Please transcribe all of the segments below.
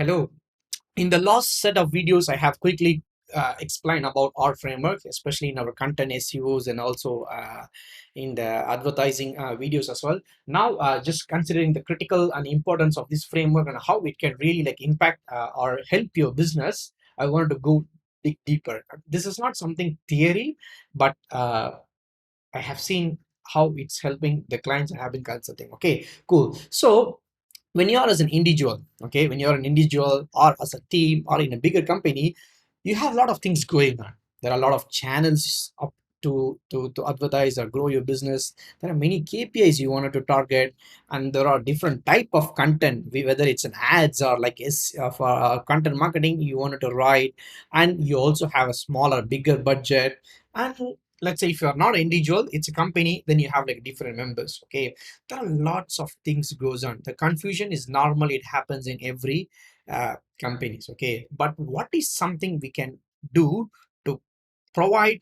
Hello. In the last set of videos, I have quickly explained about our framework, especially in our content SEOs and also in the advertising videos as well. Now, just considering the critical and importance of this framework and how it can really like impact or help your business, I wanted to go dig deeper. This is not something theory, but I have seen how it's helping the clients I have been consulting. Okay, cool. So when you are as an individual, okay, when you're an individual or as a team or in a bigger company, you have a lot of things going on. There are a lot of channels up to advertise or grow your business. There are many KPIs you wanted to target, and there are different type of content, whether it's an ads or like for content marketing you wanted to write, and you also have a smaller, bigger budget. And let's say if you're not an individual, it's a company, then you have like different members. Okay, there are lots of things goes on. The confusion is normal, it happens in every companies. Okay, but what is something we can do to provide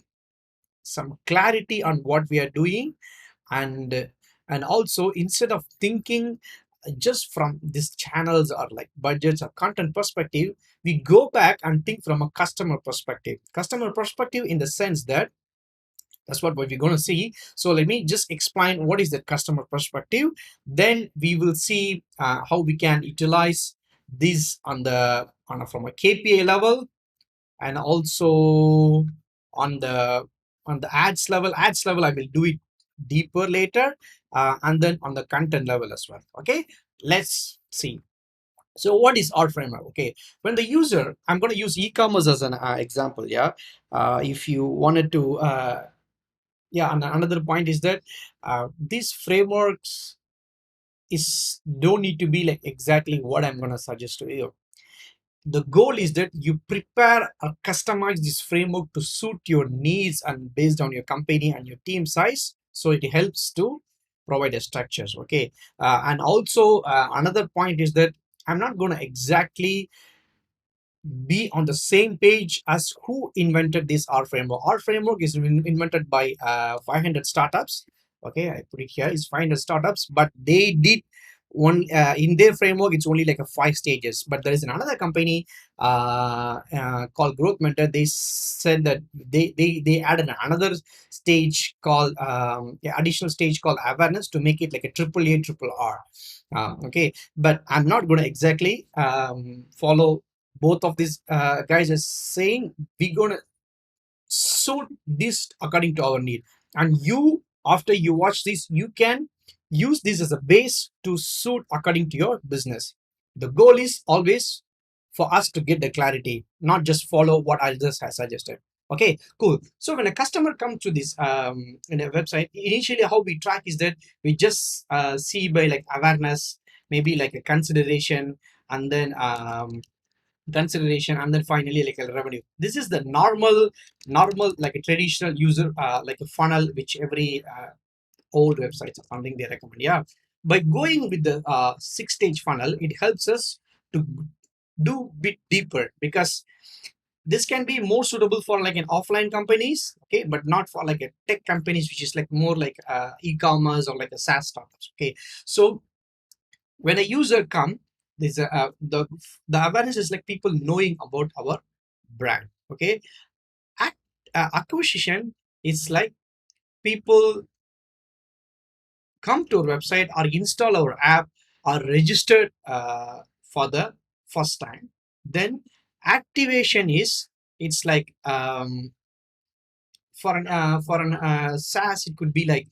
some clarity on what we are doing, and and also instead of thinking just from these channels or like budgets or content perspective, we go back and think from a customer perspective in the sense that that's what we're going to see. So let me just explain what is the customer perspective. Then we will see how we can utilize this from a KPI level, and also on the ads level. Ads level I will do it deeper later, and then on the content level as well. Okay, let's see. So what is our framework? Okay, when the user, I'm going to use e-commerce as an example. Yeah, if you wanted to yeah, and another point is that these frameworks is don't need to be like exactly what I'm going to suggest to you. The goal is that you prepare or customize this framework to suit your needs and based on your company and your team size, so it helps to provide a structures. Okay, and also another point is that I'm not going to exactly be on the same page as who invented this R framework. R framework is invented by 500 startups. Okay, I put it here is 500 startups, but they did one in their framework. It's only like a 5 stages. But there is another company called Growth Mentor. They said that they added another stage called yeah, additional stage called awareness to make it like a triple A triple R. Okay, but I'm not going to exactly follow both of these guys are saying we're gonna suit this according to our need, and you after you watch this you can use this as a base to suit according to your business. The goal is always for us to get the clarity, not just follow what others has suggested. Okay, cool. So when a customer comes to this in a website, initially how we track is that we just see by like awareness, maybe like a consideration, and then consideration, and then finally like a revenue. This is the normal like a traditional user like a funnel which every old websites or something they recommend. Yeah, by going with the 6 stage funnel, it helps us to do bit deeper, because this can be more suitable for like an offline companies, okay, but not for like a tech companies which is like more like e-commerce or like a SaaS startups. Okay, so when a user come, there's a the awareness is like people knowing about our brand. Okay, acquisition is like people come to our website or install our app or registered for the first time. Then activation is, it's like for an SaaS, it could be like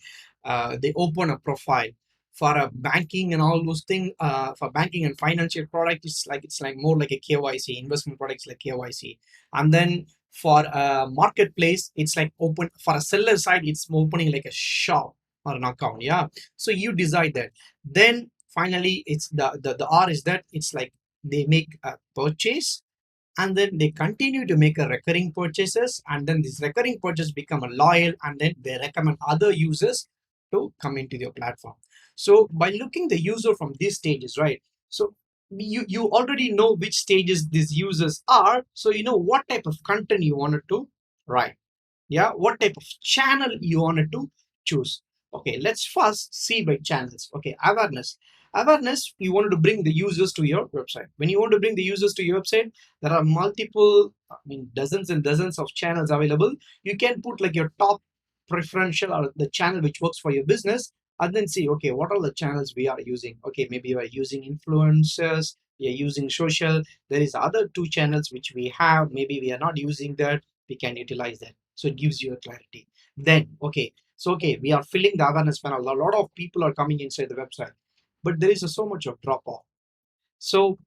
they open a profile. For a banking and all those things, for banking and financial product, it's like more like a KYC. Investment products like KYC. And then for a marketplace, it's like open for a seller side, it's opening like a shop or an account. Yeah. So you decide that. Then finally, it's the R is that it's like they make a purchase, and then they continue to make a recurring purchases, and then this recurring purchase become a loyal, and then they recommend other users to come into your platform. So by looking the user from these stages, right, so you already know which stages these users are, so you know what type of content you wanted to write. Yeah, what type of channel you wanted to choose. Okay, let's first see by channels. Okay, awareness. Awareness, you want to bring the users to your website. When you want to bring the users to your website, there are multiple, I mean, dozens and dozens of channels available. You can put like your top preferential or the channel which works for your business, and then see, okay, what are the channels we are using? Okay, maybe we are using influencers, we are using social. There is other two channels which we have, maybe we are not using that, we can utilize that. So it gives you a clarity. Then, okay, so okay, we are filling the awareness funnel. A lot of people are coming inside the website, but there is so much of drop off. So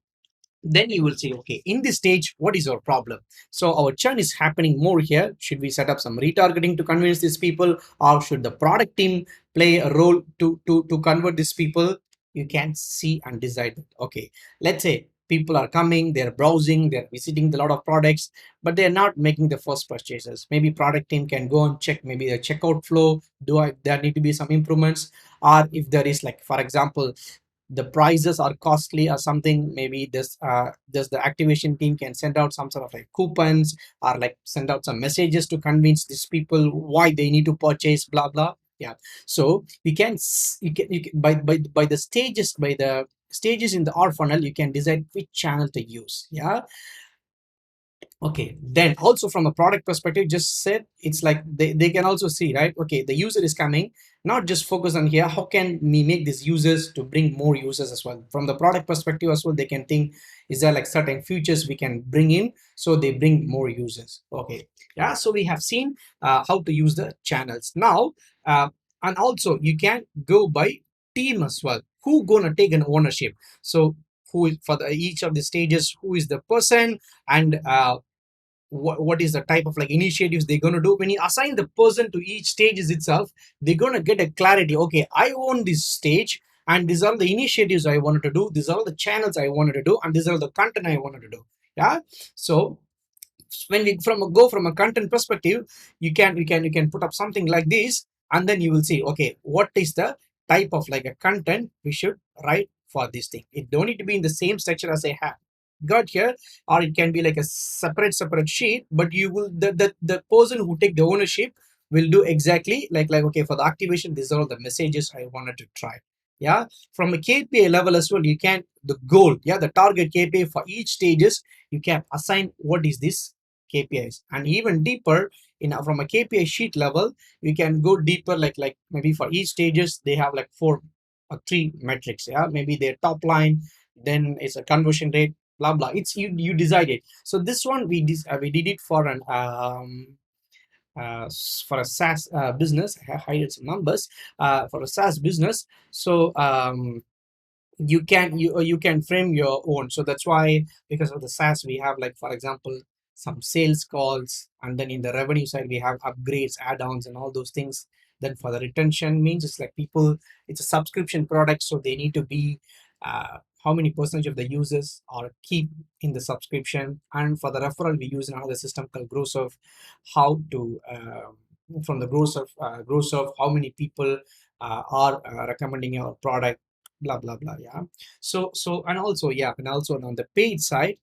then you will see, okay, in this stage, what is our problem? So our churn is happening more here. Should we set up some retargeting to convince these people, or should the product team play a role to convert these people? You can see and decide. Okay, let's say people are coming, they're browsing, they're visiting a lot of products, but they're not making the first purchases. Maybe product team can go and check maybe the checkout flow. There need to be some improvements? Or if there is, like, for example, the prices are costly or something, maybe this the activation team can send out some sort of like coupons, or like send out some messages to convince these people why they need to purchase, blah blah. Yeah, so you can by the stages, by the stages in the R funnel, you can decide which channel to use. Yeah. Okay, then also from a product perspective, just said, it's like they can also see, right? Okay, the user is coming, not just focus on here, how can we make these users to bring more users as well? From the product perspective as well, they can think, is there like certain features we can bring in so they bring more users? Okay, yeah, so we have seen how to use the channels now. And also you can go by team as well, who gonna take an ownership. So who is for each of the stages, who is the person, and what is the type of like initiatives they're going to do. When you assign the person to each stages itself, they're going to get a clarity. Okay, I own this stage, and these are the initiatives I wanted to do, these are the channels I wanted to do, and these are the content I wanted to do. Yeah. So when we go from a content perspective, you can put up something like this, and then you will see, okay, what is the type of like a content we should write for this thing. It don't need to be in the same structure as I have got here, or it can be like a separate sheet, but you will the person who take the ownership will do exactly like okay, for the activation, these are all the messages I wanted to try. Yeah. From a KPI level as well, you can the goal, yeah, the target KPI for each stages, you can assign what is this KPIs. And even deeper, from a KPI sheet level, you can go deeper, like maybe for each stages they have like four or three metrics. Yeah, maybe their top line, then it's a conversion rate, blah blah. It's you decide it. So this one we did it for an for a SaaS business. I have hired some numbers for a SaaS business. So you can frame your own. So that's why, because of the SaaS, we have, like, for example, some sales calls, and then in the revenue side we have upgrades, add-ons, and all those things. Then for the retention means, it's like people, it's a subscription product, so they need to be how many percentage of the users are keep in the subscription. And for the referral, we use another system called gross of, how to from the gross of how many people are recommending your product, blah blah blah. Yeah. So and also, yeah, and also on the paid side,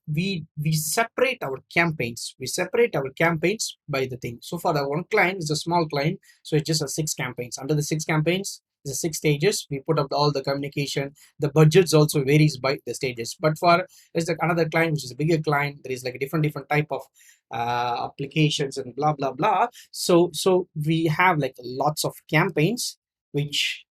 we separate our campaigns. We separate our campaigns by the thing. So for the one client, it's a small client, so it's just a 6 campaigns. Under the 6 campaigns, the 6 stages, we put up all the communication. The budgets also varies by the stages. But for there's like another client which is a bigger client, there is like a different type of applications and blah blah blah. So we have like lots of campaigns, which,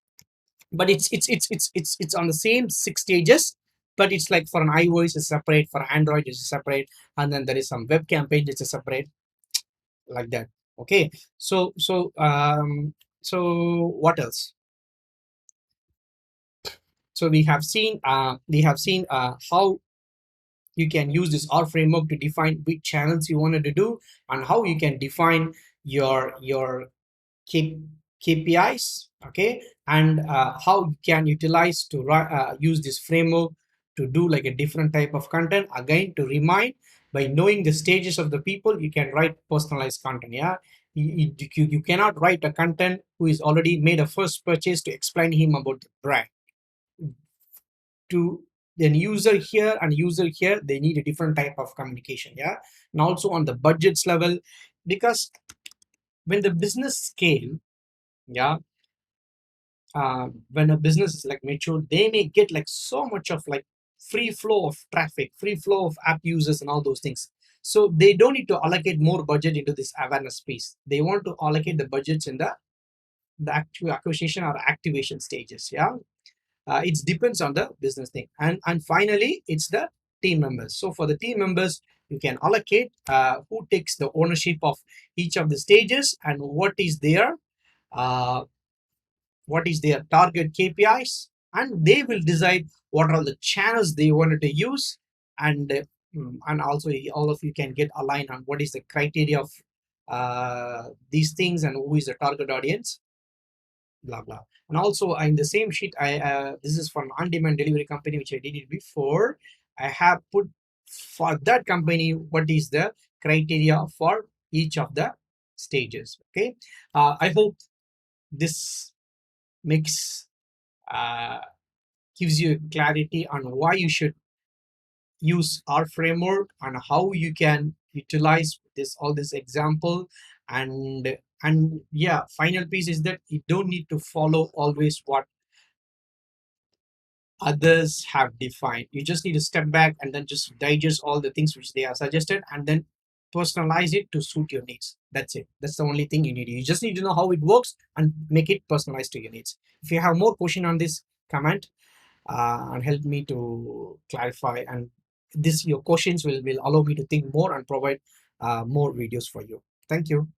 but it's on the same 6 stages, but it's like for an iOS is separate, for Android is separate, and then there is some web campaign which is separate, like that. Okay. So what else? So we have seen how you can use this R framework to define which channels you wanted to do, and how you can define your K, KPIs, okay, and how you can utilize to use this framework to do like a different type of content. Again, to remind, by knowing the stages of the people, you can write personalized content. Yeah, you cannot write a content who is already made a first purchase to explain him about the brand. To then user here and user here, they need a different type of communication. Yeah, and also on the budgets level, because when the business scale, yeah, when a business is like mature, they may get like so much of like free flow of traffic, free flow of app users and all those things. So they don't need to allocate more budget into this awareness space. They want to allocate the budgets in the active acquisition or activation stages. Yeah, it depends on the business thing. And finally, it's the team members. So for the team members, you can allocate who takes the ownership of each of the stages and uh, what is their target KPIs, and they will decide what are the channels they wanted to use, and also all of you can get aligned on what is the criteria of these things and who is the target audience, blah blah. And also in the same sheet, I this is for an on-demand delivery company which I did it before. I have put for that company what is the criteria for each of the stages. Okay, I hope this makes uh, gives you clarity on why you should use our framework and how you can utilize this all this example. And yeah, final piece is that you don't need to follow always what others have defined. You just need to step back and then just digest all the things which they have suggested and then personalize it to suit your needs. That's it. That's the only thing you need. You just need to know how it works and make it personalized to your needs. If you have more question on this, comment and help me to clarify, and this your questions will allow me to think more and provide more videos for you. Thank you.